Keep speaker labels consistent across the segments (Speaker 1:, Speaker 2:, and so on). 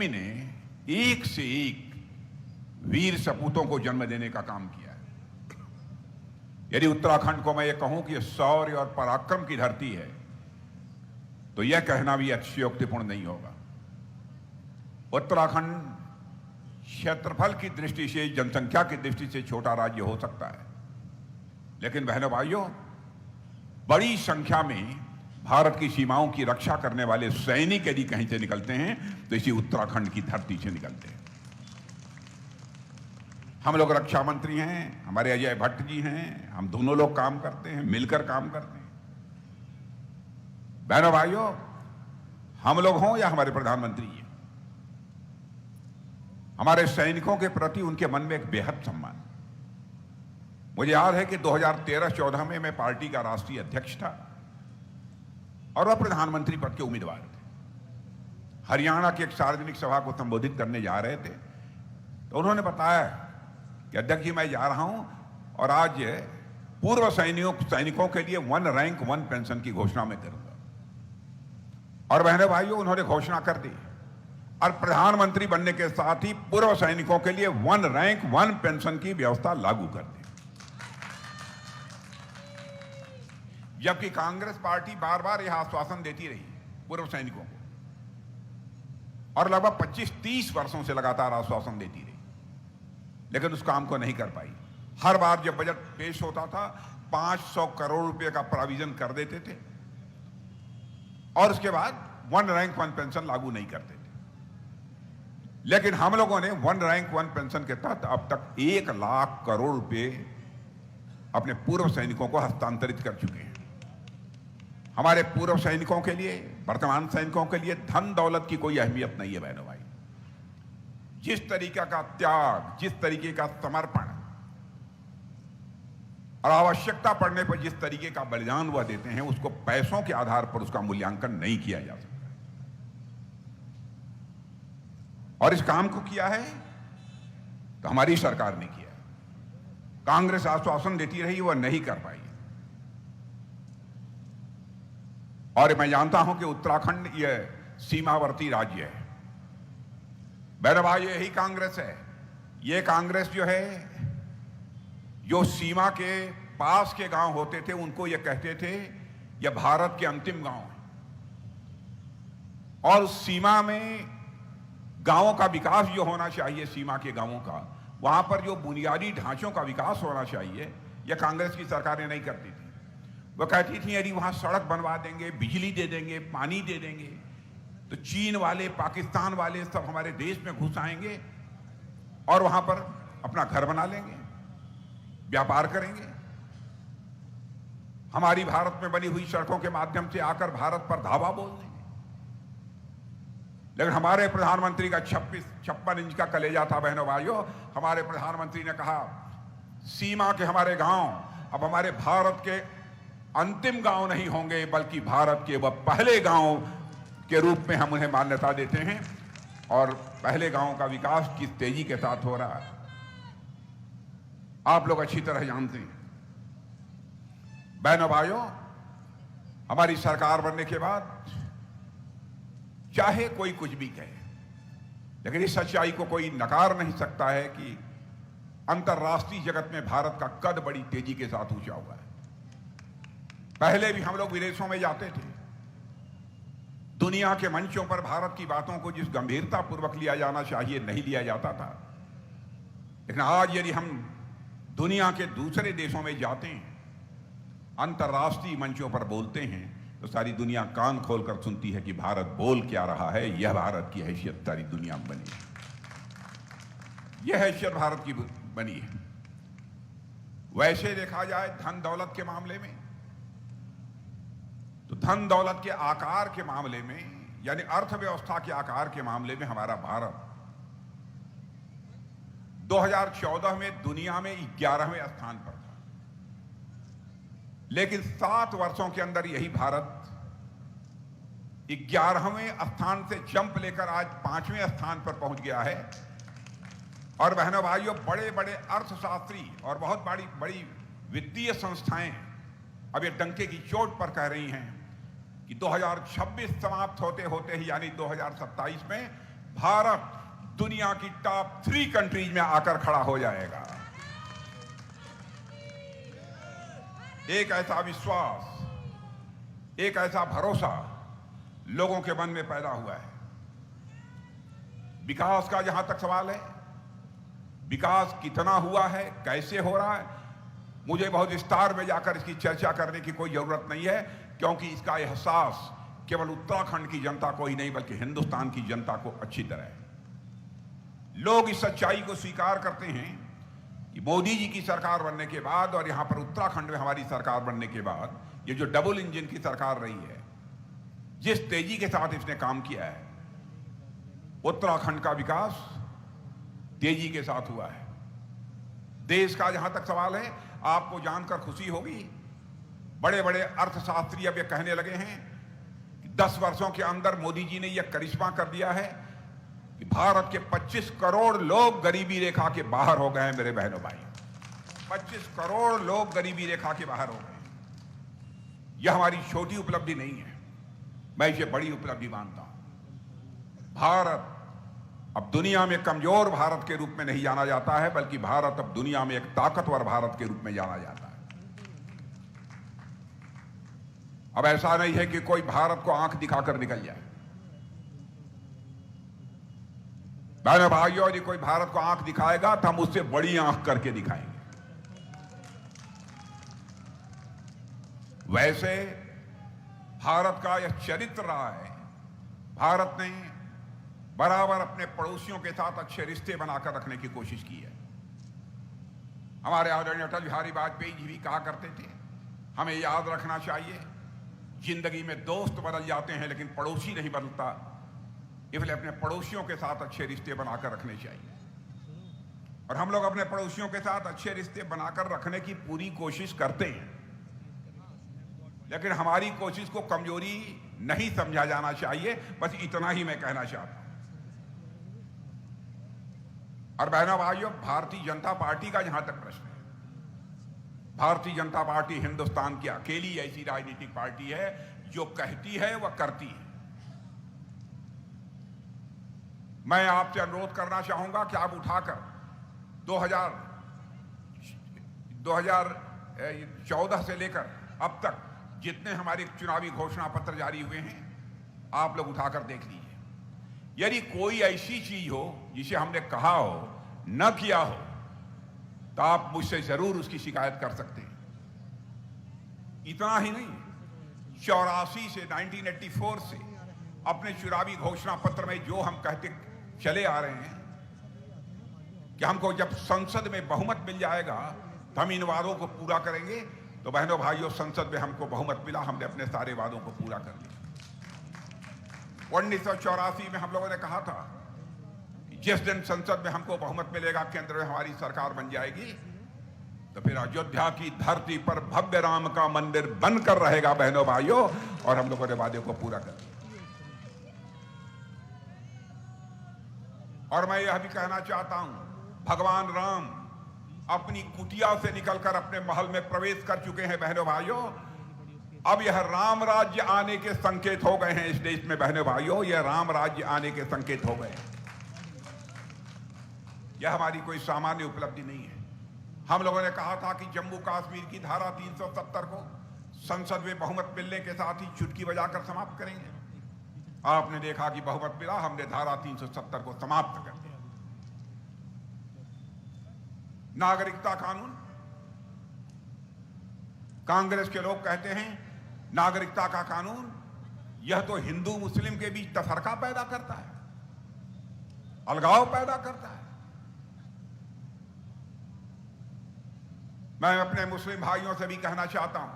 Speaker 1: भूमि ने एक से एक वीर सपूतों को जन्म देने का काम किया है। यदि उत्तराखंड को मैं ये कहूं कि यह शौर्य और पराक्रम की धरती है, तो यह कहना भी अतिशयोक्तिपूर्ण नहीं होगा। उत्तराखंड क्षेत्रफल की दृष्टि से, जनसंख्या की दृष्टि से छोटा राज्य हो सकता है, लेकिन बहनों भाइयों, बड़ी संख्या में भारत की सीमाओं की रक्षा करने वाले सैनिक यदि कहीं से निकलते हैं तो इसी उत्तराखंड की धरती से निकलते हैं। हम लोग रक्षा मंत्री हैं, हमारे अजय भट्ट जी हैं, हम दोनों लोग काम करते हैं, मिलकर काम करते हैं। बहनों भाइयों, हम लोग हों या हमारे प्रधानमंत्री जी, हमारे सैनिकों के प्रति उनके मन में एक बेहद सम्मान। मुझे याद है कि 2013-14 में मैं पार्टी का राष्ट्रीय अध्यक्ष था और वह प्रधानमंत्री पद के उम्मीदवार थे। हरियाणा की एक सार्वजनिक सभा को संबोधित करने जा रहे थे, तो उन्होंने बताया कि अध्यक्ष जी, मैं जा रहा हूं और आज पूर्व सैनिकों के लिए 1 रैंक 1 पेंशन की घोषणा मैं करूंगा। और बहनों भाइयों, उन्होंने घोषणा कर दी और प्रधानमंत्री बनने के साथ ही पूर्व सैनिकों के लिए 1 रैंक 1 पेंशन की व्यवस्था लागू कर दी। जबकि कांग्रेस पार्टी बार बार यह आश्वासन देती रही पूर्व सैनिकों को और लगभग 25-30 वर्षों से लगातार आश्वासन देती रही, लेकिन उस काम को नहीं कर पाई। हर बार जब बजट पेश होता था 500 करोड़ रुपए का प्रोविजन कर देते थे और उसके बाद 1 रैंक 1 पेंशन लागू नहीं करते थे। लेकिन हम लोगों ने 1 रैंक 1 पेंशन के तहत अब तक 1 लाख करोड़ रुपए अपने पूर्व सैनिकों को हस्तांतरित कर चुके हैं। हमारे पूर्व सैनिकों के लिए, वर्तमान सैनिकों के लिए धन दौलत की कोई अहमियत नहीं है बहनों भाई। जिस तरीके का त्याग, जिस तरीके का समर्पण और आवश्यकता पड़ने पर जिस तरीके का बलिदान वह देते हैं, उसको पैसों के आधार पर उसका मूल्यांकन नहीं किया जा सकता। और इस काम को किया है तो हमारी सरकार ने किया। कांग्रेस आश्वासन देती रही, वह नहीं कर पाई। और मैं जानता हूं कि उत्तराखंड यह सीमावर्ती राज्य है। बहनों भाई, यही कांग्रेस है। यह कांग्रेस जो है, जो सीमा के पास के गांव होते थे उनको यह कहते थे यह भारत के अंतिम गांव है, और उस सीमा में गांवों का विकास जो होना चाहिए, सीमा के गांवों का, वहां पर जो बुनियादी ढांचों का विकास होना चाहिए, यह कांग्रेस की सरकारें नहीं करती थी। वह कहती थी यदि वहां सड़क बनवा देंगे, बिजली दे देंगे, पानी दे देंगे, तो चीन वाले, पाकिस्तान वाले सब हमारे देश में घुस आएंगे और वहां पर अपना घर बना लेंगे, व्यापार करेंगे। हमारी भारत में बनी हुई सड़कों के माध्यम से आकर भारत पर धावा बोल देंगे। लेकिन हमारे प्रधानमंत्री का 56 इंच का कलेजा था बहनों भाइयों। हमारे प्रधानमंत्री ने कहा सीमा के हमारे गांव अब हमारे भारत के अंतिम गांव नहीं होंगे, बल्कि भारत के वह पहले गांव के रूप में हम उन्हें मान्यता देते हैं। और पहले गांव का विकास किस तेजी के साथ हो रहा है आप लोग अच्छी तरह जानते हैं। बहनों भाइयों, हमारी सरकार बनने के बाद चाहे कोई कुछ भी कहे, लेकिन इस सच्चाई को कोई नकार नहीं सकता है कि अंतर्राष्ट्रीय जगत में भारत का कद बड़ी तेजी के साथ ऊंचा हुआ है। पहले भी हम लोग विदेशों में जाते थे, दुनिया के मंचों पर भारत की बातों को जिस गंभीरता पूर्वक लिया जाना चाहिए नहीं लिया जाता था। लेकिन आज यदि हम दुनिया के दूसरे देशों में जाते हैं, अंतर्राष्ट्रीय मंचों पर बोलते हैं, तो सारी दुनिया कान खोलकर सुनती है कि भारत बोल क्या रहा है। यह भारत की हैसियत सारी दुनिया में बनी है, यह हैसियत भारत की बनी है। वैसे देखा जाए धन दौलत के मामले में, तो धन दौलत के आकार के मामले में, यानी अर्थव्यवस्था के आकार के मामले में हमारा भारत 2014 में दुनिया में 11वें स्थान पर था। लेकिन 7 वर्षों के अंदर यही भारत 11वें स्थान से जंप लेकर आज 5वें स्थान पर पहुंच गया है। और बहनों भाइयों, बड़े बड़े अर्थशास्त्री और बहुत बड़ी बड़ी वित्तीय संस्थाएं अब ये डंके की चोट पर कह रही हैं कि 2026 समाप्त होते होते ही, यानी 2027 में भारत दुनिया की टॉप 3 कंट्रीज में आकर खड़ा हो जाएगा। एक ऐसा विश्वास, एक ऐसा भरोसा लोगों के मन में पैदा हुआ है। विकास का जहां तक सवाल है, विकास कितना हुआ है, कैसे हो रहा है, मुझे बहुत विस्तार में जाकर इसकी चर्चा करने की कोई जरूरत नहीं है, क्योंकि इसका एहसास केवल उत्तराखंड की जनता को ही नहीं बल्कि हिंदुस्तान की जनता को अच्छी तरह है। लोग इस सच्चाई को स्वीकार करते हैं कि मोदी जी की सरकार बनने के बाद और यहां पर उत्तराखंड में हमारी सरकार बनने के बाद ये जो डबल इंजन की सरकार रही है, जिस तेजी के साथ इसने काम किया है, उत्तराखंड का विकास तेजी के साथ हुआ है। देश का जहां तक सवाल है, आपको जानकर खुशी होगी, बड़े बड़े अर्थशास्त्री अब ये कहने लगे हैं कि 10 वर्षों के अंदर मोदी जी ने यह करिश्मा कर दिया है कि भारत के 25 करोड़ लोग गरीबी रेखा के बाहर हो गए हैं। मेरे बहनों भाई, 25 करोड़ लोग गरीबी रेखा के बाहर हो गए। यह हमारी छोटी उपलब्धि नहीं है, मैं इसे बड़ी उपलब्धि मानता हूं। भारत अब दुनिया में कमजोर भारत के रूप में नहीं जाना जाता है, बल्कि भारत अब दुनिया में एक ताकतवर भारत के रूप में जाना जाता है। अब ऐसा नहीं है कि कोई भारत को आंख दिखाकर निकल जाए। बहनों भाइयों, यदि कोई भारत को आंख दिखाएगा तो हम उससे बड़ी आंख करके दिखाएंगे। वैसे भारत का यह चरित्र रहा है, भारत ने बराबर अपने पड़ोसियों के साथ अच्छे रिश्ते बनाकर रखने की कोशिश की है। हमारे आदरणीय अटल बिहारी वाजपेयी जी भी कहा करते थे, हमें याद रखना चाहिए, जिंदगी में दोस्त बदल जाते हैं लेकिन पड़ोसी नहीं बदलता, इसलिए अपने पड़ोसियों के साथ अच्छे रिश्ते बनाकर रखने चाहिए। और हम लोग अपने पड़ोसियों के साथ अच्छे रिश्ते बनाकर रखने की पूरी कोशिश करते हैं, लेकिन हमारी कोशिश को कमजोरी नहीं समझा जाना चाहिए। बस इतना ही मैं कहना चाहता हूं। और बहनों भाइयों, भारतीय जनता पार्टी का जहां तक प्रश्न है, भारतीय जनता पार्टी हिंदुस्तान की अकेली ऐसी राजनीतिक पार्टी है जो कहती है वह करती है। मैं आपसे अनुरोध करना चाहूंगा कि आप उठाकर 2014 से लेकर अब तक जितने हमारे चुनावी घोषणा पत्र जारी हुए हैं, आप लोग उठाकर देख लीजिए। यदि कोई ऐसी चीज हो जिसे हमने कहा हो, न किया हो, तो आप मुझसे जरूर उसकी शिकायत कर सकते हैं। इतना ही नहीं, 84 से 1984 से अपने चुनावी घोषणा पत्र में जो हम कहते चले आ रहे हैं कि हमको जब संसद में बहुमत मिल जाएगा तो हम इन वादों को पूरा करेंगे, तो बहनों भाइयों, संसद में हमको बहुमत मिला, हमने अपने सारे वादों को पूरा कर लिया। 1984 में हम लोगों ने कहा था कि जिस दिन संसद में हमको बहुमत मिलेगा, केंद्र में हमारी सरकार बन जाएगी, तो फिर अयोध्या की धरती पर भव्य राम का मंदिर बनकर रहेगा। बहनों भाइयों, और हम लोगों ने वादे को पूरा कर लिया। और मैं यह भी कहना चाहता हूं, भगवान राम अपनी कुटिया से निकलकर अपने महल में प्रवेश कर चुके हैं। बहनों भाइयों, अब यह राम राज्य आने के संकेत हो गए हैं इस देश में। बहनों भाइयों, यह राम राज्य आने के संकेत हो गए। यह हमारी कोई सामान्य उपलब्धि नहीं है। हम लोगों ने कहा था कि जम्मू कश्मीर की धारा 370 को संसद में बहुमत मिलने के साथ ही चुटकी बजाकर समाप्त करेंगे। आपने देखा कि बहुमत मिला, हमने धारा 370 को समाप्त कर दिया। नागरिकता कानून, कांग्रेस के लोग कहते हैं नागरिकता का कानून यह तो हिंदू मुस्लिम के बीच तफरका पैदा करता है, अलगाव पैदा करता है। मैं अपने मुस्लिम भाइयों से भी कहना चाहता हूं,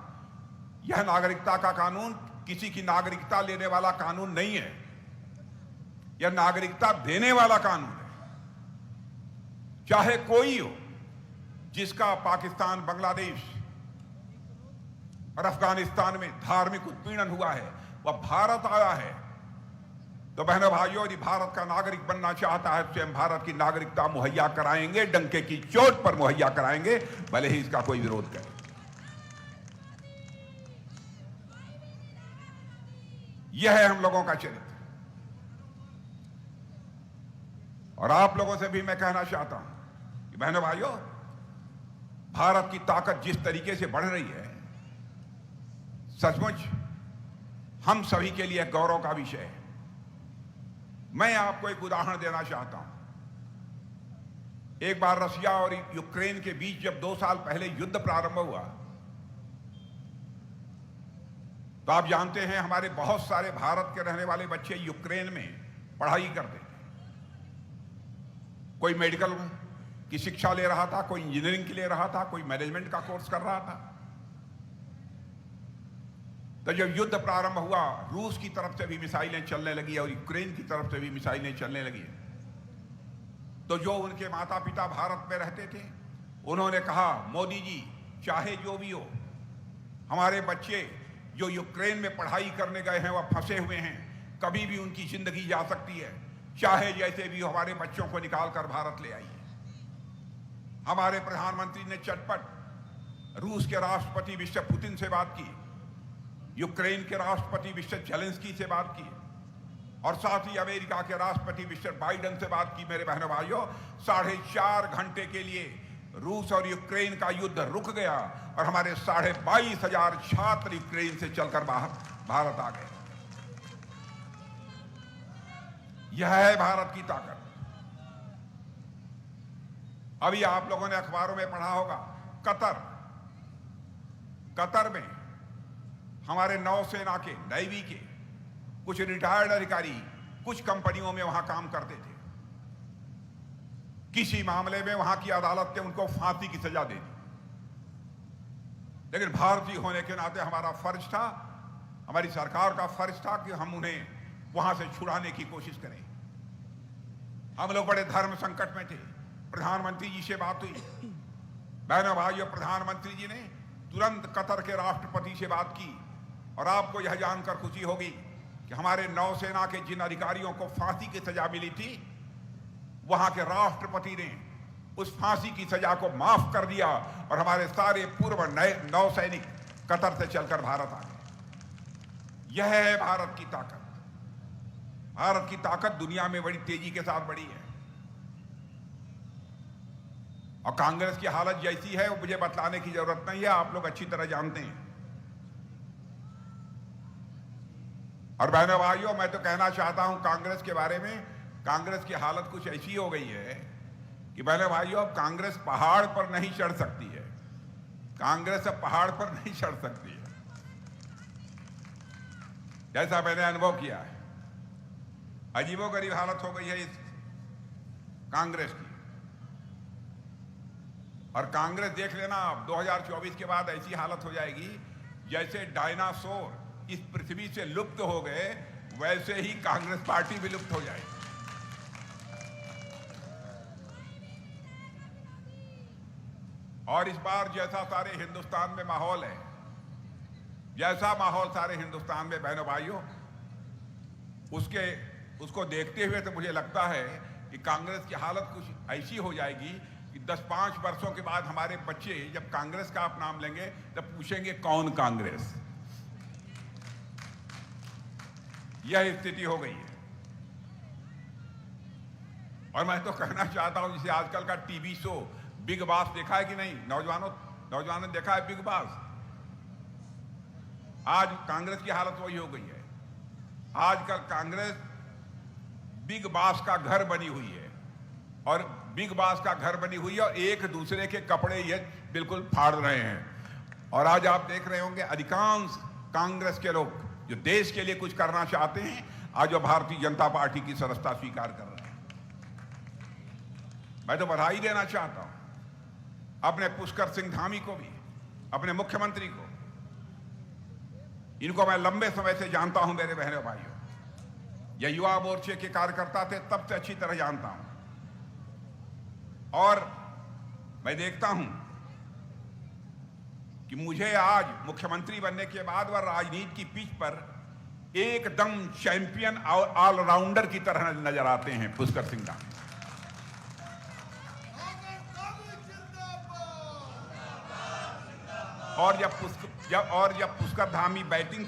Speaker 1: यह नागरिकता का कानून किसी की नागरिकता लेने वाला कानून नहीं है, यह नागरिकता देने वाला कानून है। चाहे कोई हो, जिसका पाकिस्तान, बांग्लादेश और अफगानिस्तान में धार्मिक उत्पीड़न हुआ है, वह भारत आया है, तो बहनों भाइयों, यदि भारत का नागरिक बनना चाहता है तो हम भारत की नागरिकता मुहैया कराएंगे, डंके की चोट पर मुहैया कराएंगे, भले ही इसका कोई विरोध करे। यह है हम लोगों का चरित्र। और आप लोगों से भी मैं कहना चाहता हूं कि बहनों भाइयों, भारत की ताकत जिस तरीके से बढ़ रही है, सचमुच हम सभी के लिए गौरव का विषय है। मैं आपको एक उदाहरण देना चाहता हूं। एक बार रशिया और यूक्रेन के बीच जब 2 साल पहले युद्ध प्रारंभ हुआ, तो आप जानते हैं हमारे बहुत सारे भारत के रहने वाले बच्चे यूक्रेन में पढ़ाई करते थे। कोई मेडिकल की शिक्षा ले रहा था, कोई इंजीनियरिंग की ले रहा था, कोई मैनेजमेंट का कोर्स कर रहा था। तो जब युद्ध प्रारंभ हुआ, रूस की तरफ से भी मिसाइलें चलने लगी और यूक्रेन की तरफ से भी मिसाइलें चलने लगी, तो जो उनके माता पिता भारत में रहते थे, उन्होंने कहा, मोदी जी, चाहे जो भी हो, हमारे बच्चे जो यूक्रेन में पढ़ाई करने गए हैं वह फंसे हुए हैं, कभी भी उनकी जिंदगी जा सकती है, चाहे जैसे भी हमारे बच्चों को निकाल कर भारत ले आइए। हमारे प्रधानमंत्री ने चटपट रूस के राष्ट्रपति मिस्टर पुतिन से बात की, यूक्रेन के राष्ट्रपति मिस्टर जेलेंस्की से बात की, और साथ ही अमेरिका के राष्ट्रपति मिस्टर बाइडेन से बात की। मेरे बहनों भाइयों, 4.5 घंटे के लिए रूस और यूक्रेन का युद्ध रुक गया और हमारे 22,500 छात्र यूक्रेन से चलकर भारत आ गए। यह है भारत की ताकत। अभी आप लोगों ने अखबारों में पढ़ा होगा, कतर में हमारे नौसेना के, नेवी के कुछ रिटायर्ड अधिकारी कुछ कंपनियों में वहां काम करते थे। किसी मामले में वहां की अदालत ने उनको फांसी की सजा दे दी, लेकिन भारतीय होने के नाते हमारा फर्ज था, हमारी सरकार का फर्ज था कि हम उन्हें वहां से छुड़ाने की कोशिश करें। हम लोग बड़े धर्म संकट में थे। प्रधानमंत्री जी से बात हुई, बहनों भाइयों, प्रधानमंत्री जी ने तुरंत कतर के राष्ट्रपति से बात की, और आपको यह जानकर खुशी होगी कि हमारे नौसेना के जिन अधिकारियों को फांसी की सजा मिली थी, वहां के राष्ट्रपति ने उस फांसी की सजा को माफ कर दिया और हमारे सारे पूर्व नौसैनिक कतर से चलकर भारत आ गए। यह है भारत की ताकत। भारत की ताकत दुनिया में बड़ी तेजी के साथ बढ़ी है, और कांग्रेस की हालत जैसी है वो मुझे बतलाने की जरूरत नहीं है, आप लोग अच्छी तरह जानते हैं। और बहनों भाइयों, मैं तो कहना चाहता हूं कांग्रेस के बारे में, कांग्रेस की हालत कुछ ऐसी हो गई है कि बहनों भाइयों, अब कांग्रेस पहाड़ पर नहीं चढ़ सकती है। कांग्रेस अब पहाड़ पर नहीं चढ़ सकती है, जैसा मैंने अनुभव किया है। अजीबोगरीब हालत हो गई है इस कांग्रेस की। और कांग्रेस देख लेना, अब 2024 के बाद ऐसी हालत हो जाएगी जैसे डायनासोर इस पृथ्वी से लुप्त हो गए, वैसे ही कांग्रेस पार्टी भी लुप्त हो जाएगी। और इस बार जैसा सारे हिंदुस्तान में माहौल है, जैसा माहौल सारे हिंदुस्तान में बहनों भाइयों, उसको देखते हुए तो मुझे लगता है कि कांग्रेस की हालत कुछ ऐसी हो जाएगी कि 10-5 वर्षों के बाद हमारे बच्चे जब कांग्रेस का आप नाम लेंगे तब पूछेंगे कौन कांग्रेस। यह स्थिति हो गई है। और मैं तो कहना चाहता हूं, जैसे आजकल का टीवी शो बिग बॉस देखा है कि नहीं? नौजवानों ने देखा है बिग बॉस? आज कांग्रेस की हालत वही हो गई है। आजकल कांग्रेस बिग बॉस का घर बनी हुई है, और बिग बॉस का घर बनी हुई है, और एक दूसरे के कपड़े ये बिल्कुल फाड़ रहे हैं। और आज आप देख रहे होंगे अधिकांश कांग्रेस के लोग जो देश के लिए कुछ करना चाहते हैं, आज वो भारतीय जनता पार्टी की सदस्यता स्वीकार कर रहे हैं। मैं तो बधाई देना चाहता हूं अपने पुष्कर सिंह धामी को भी, अपने मुख्यमंत्री को। इनको मैं लंबे समय से जानता हूं मेरे बहनों भाइयों। ये युवा मोर्चे के कार्यकर्ता थे तब से अच्छी तरह जानता हूं, और मैं देखता हूं कि मुझे आज मुख्यमंत्री बनने के बाद वह राजनीति की पिच पर एकदम चैंपियन और ऑलराउंडर की तरह नजर आते हैं पुष्कर सिंह धामी। और जब पुष्कर धामी बैटिंग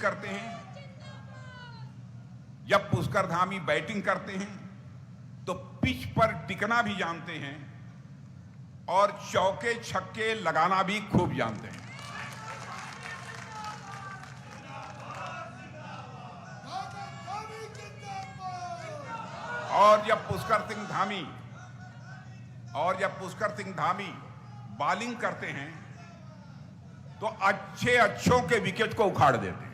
Speaker 1: करते हैं, तो पिच पर टिकना भी जानते हैं और चौके छक्के लगाना भी खूब जानते हैं। और जब पुष्कर सिंह धामी बॉलिंग करते हैं तो अच्छों के विकेट को उखाड़ देते हैं।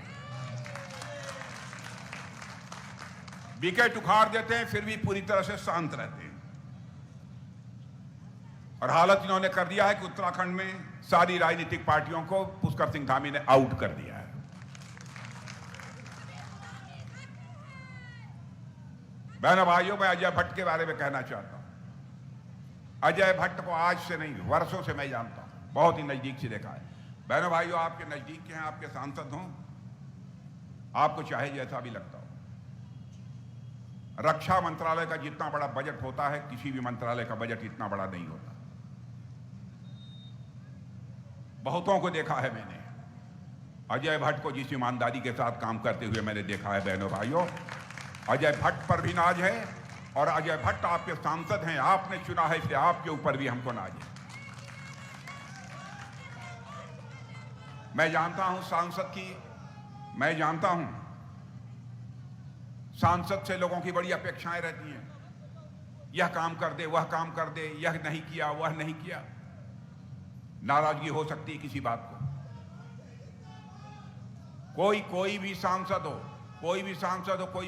Speaker 1: विकेट उखाड़ देते हैं, फिर भी पूरी तरह से शांत रहते हैं। और हालत इन्होंने कर दिया है कि उत्तराखंड में सारी राजनीतिक पार्टियों को पुष्कर सिंह धामी ने आउट कर दिया है। बहनों भाइयों, मैं अजय भट्ट के बारे में कहना चाहता हूं। अजय भट्ट को आज से नहीं, वर्षों से मैं जानता हूं, बहुत ही नजदीक से देखा है। बहनों भाइयों, आपके नजदीक के हैं, आपके सांसद हों, आपको चाहे जैसा भी लगता हो, रक्षा मंत्रालय का जितना बड़ा बजट होता है, किसी भी मंत्रालय का बजट इतना बड़ा नहीं होता। बहुतों को देखा है मैंने, अजय भट्ट को जिस ईमानदारी के साथ काम करते हुए मैंने देखा है। बहनों भाइयों, अजय भट्ट पर भी नाज है और अजय भट्ट आपके सांसद हैं, आपने चुना है, इसलिए आपके ऊपर भी हमको नाज है। मैं जानता हूं सांसद से लोगों की बड़ी अपेक्षाएं रहती हैं, यह काम कर दे, वह काम कर दे, यह नहीं किया, वह नहीं किया। नाराजगी हो सकती है किसी बात को। कोई भी सांसद हो, कोई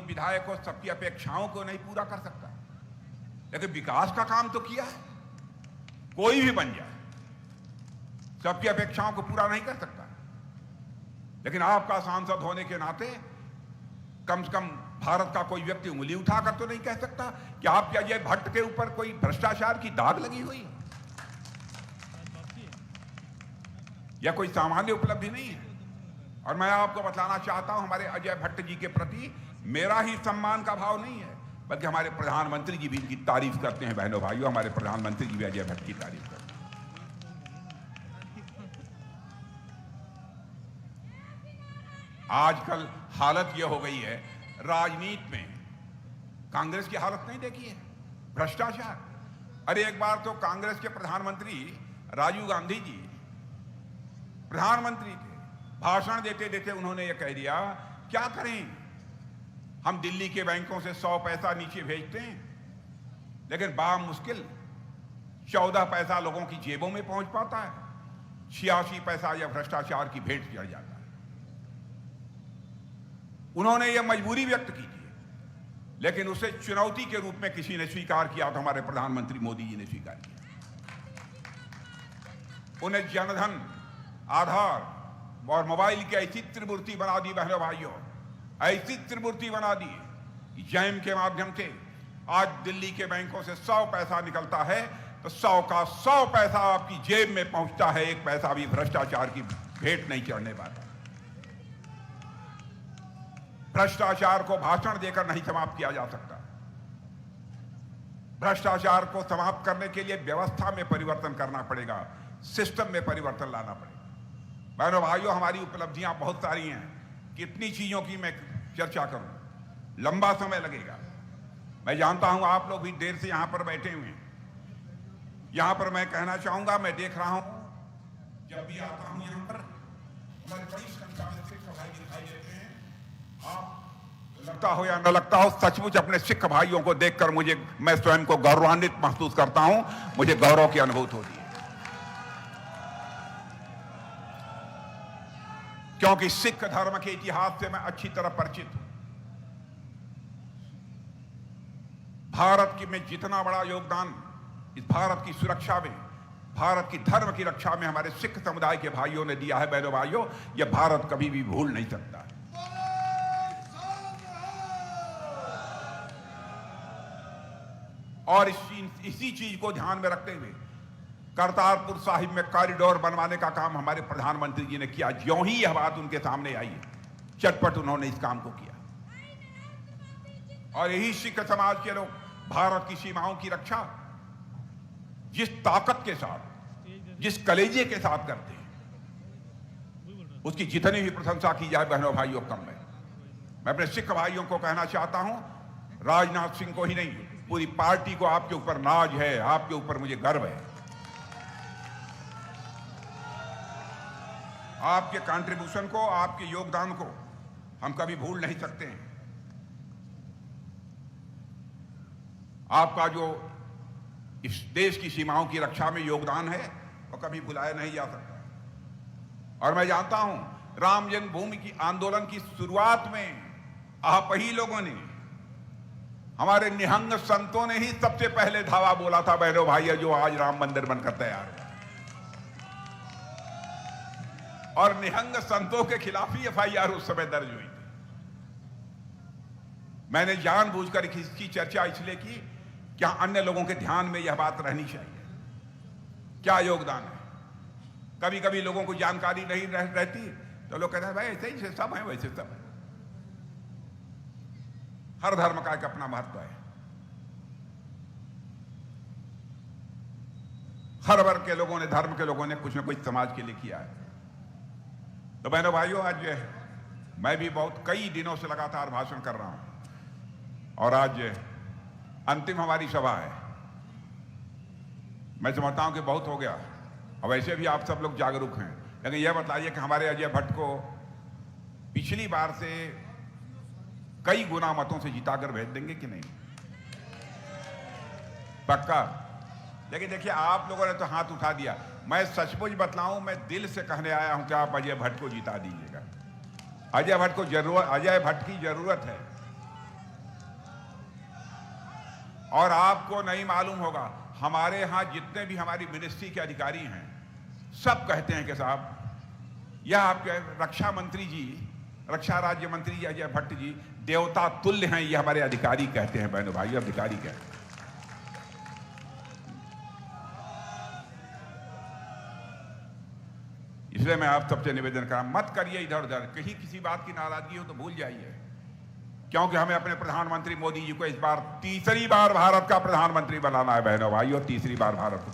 Speaker 1: विधायक हो, सबकी अपेक्षाओं को नहीं पूरा कर सकता, लेकिन विकास का काम तो किया है। कोई भी बन जाए, सबकी अपेक्षाओं को पूरा नहीं कर सकता, लेकिन आपका सांसद होने के नाते कम से कम भारत का कोई व्यक्ति उंगली उठाकर तो नहीं कह सकता कि आपके अजय भट्ट के ऊपर कोई भ्रष्टाचार की दाग लगी हुई है, या कोई सामान्य उपलब्धि नहीं है। और मैं आपको बतलाना चाहता हूं, हमारे अजय भट्ट जी के प्रति मेरा ही सम्मान का भाव नहीं है, बल्कि हमारे प्रधानमंत्री जी भी इनकी तारीफ करते हैं। बहनों भाइयों, हमारे प्रधानमंत्री जी भी अजय भट्ट की तारीफ करते हैं। आजकल हालत यह हो गई है, राजनीति में कांग्रेस की हालत नहीं देखी है, भ्रष्टाचार। अरे एक बार तो कांग्रेस के प्रधानमंत्री राजीव गांधी जी प्रधानमंत्री थे, भाषण देते देते उन्होंने यह कह दिया, क्या करें, हम दिल्ली के बैंकों से 100 पैसा नीचे भेजते हैं, लेकिन मुश्किल 14 पैसा लोगों की जेबों में पहुंच पाता है, 86 पैसा या भ्रष्टाचार की भेंट चढ़ जाता है। उन्होंने यह मजबूरी व्यक्त की थी, लेकिन उसे चुनौती के रूप में किसी ने स्वीकार किया, तो हमारे प्रधानमंत्री मोदी जी ने स्वीकार किया। उन्हें जनधन, आधार और मोबाइल की ऐसी त्रिमूर्ति बना दी। बहनों भाइयों, ऐसी त्रिमूर्ति बना दी कि जैम के माध्यम से आज दिल्ली के बैंकों से 100 पैसा निकलता है तो 100 का 100 पैसा आपकी जेब में पहुंचता है, एक पैसा भी भ्रष्टाचार की भेंट नहीं चढ़ने पाता। भ्रष्टाचार को भाषण देकर नहीं समाप्त किया जा सकता। भ्रष्टाचार को समाप्त करने के लिए व्यवस्था में परिवर्तन करना पड़ेगा, सिस्टम में परिवर्तन लाना पड़ेगा। बहनों भाइयों, हमारी उपलब्धियां बहुत सारी हैं, कितनी चीजों की मैं चर्चा करूं, लंबा समय लगेगा। मैं जानता हूं आप लोग भी देर से यहां पर बैठे हुए हैं। यहां पर मैं कहना चाहूंगा, मैं देख रहा हूं, जब भी आता हूं यहां पर हमारे बड़ी संख्या में सिख भाई दिखाई देते हैं। आप लगता हो या न लगता हो, सचमुच अपने सिख भाइयों को देखकर मैं स्वयं को गौरवान्वित महसूस करता हूं, मुझे गौरव की अनुभूति होती है, क्योंकि सिख धर्म के इतिहास से मैं अच्छी तरह परिचित हूं। भारत में जितना बड़ा योगदान इस भारत की सुरक्षा में, भारत की धर्म की रक्षा में हमारे सिख समुदाय के भाइयों ने दिया है, बहनों भाइयों, यह भारत कभी भी भूल नहीं सकता। और इसी चीज को ध्यान में रखते हुए करतारपुर साहिब में कॉरिडोर बनवाने का काम हमारे प्रधानमंत्री जी ने किया। ज्यों ही यह बात उनके सामने आई, चटपट उन्होंने इस काम को किया। और यही सिख समाज के लोग भारत की सीमाओं की रक्षा जिस ताकत के साथ, जिस कलेजे के साथ करते हैं, उसकी जितनी भी प्रशंसा की जाए बहनों भाइयों कम है। मैं अपने सिख भाइयों को कहना चाहता हूं, राजनाथ सिंह को ही नहीं, पूरी पार्टी को आपके ऊपर नाज है, आपके ऊपर मुझे गर्व है। आपके कंट्रीब्यूशन को, आपके योगदान को हम कभी भूल नहीं सकते हैं। आपका जो इस देश की सीमाओं की रक्षा में योगदान है वो कभी भुलाया नहीं जा सकता। और मैं जानता हूं राम जन्मभूमि की आंदोलन की शुरुआत में आप ही लोगों ने, हमारे निहंग संतों ने ही सबसे पहले धावा बोला था, बहनों भाइयों, जो आज राम मंदिर बनकर तैयार हुआ। और निहंग संतों के खिलाफ ही एफआईआर उस समय दर्ज हुई थी। मैंने जानबूझकर इसकी चर्चा इसलिए की, क्या अन्य लोगों के ध्यान में यह बात रहनी चाहिए, क्या योगदान है। कभी कभी लोगों को जानकारी नहीं रहती तो लोग कहते हैं भाई ऐसे ही सब है, वैसे सब है। हर धर्म का एक अपना महत्व है। हर वर्ग के लोगों ने, धर्म के लोगों ने कुछ न कुछ समाज के लिए किया है। तो बहनों भाइयों, आज मैं भी कई दिनों से लगातार भाषण कर रहा हूं और आज अंतिम हमारी सभा है। मैं समझता हूं कि बहुत हो गया, और वैसे भी आप सब लोग जागरूक हैं, लेकिन यह बताइए कि हमारे अजय भट्ट को पिछली बार से कई गुना मतों से जिताकर भेज देंगे कि नहीं? पक्का? लेकिन देखिए, आप लोगों ने तो हाथ उठा दिया। मैं सचमुच बतलाऊं, मैं दिल से कहने आया हूं कि आप अजय भट्ट को जिता दीजिएगा। अजय भट्ट की जरूरत है। और आपको नहीं मालूम होगा, हमारे यहां जितने भी हमारी मिनिस्ट्री के अधिकारी हैं, सब कहते हैं कि साहब, यह आपके रक्षा मंत्री जी, रक्षा राज्य मंत्री अजय भट्ट जी देवता तुल्य हैं, ये हमारे अधिकारी कहते हैं। बहनों भाइयों, अधिकारी कहते हैं। इसलिए मैं आप सबसे निवेदन कर रहा हूं, मत करिए इधर उधर, कहीं किसी बात की नाराजगी हो तो भूल जाइए, क्योंकि हमें अपने प्रधानमंत्री मोदी जी को इस बार तीसरी बार भारत का प्रधानमंत्री बनाना है। बहनों भाइयों, तीसरी बार भारत को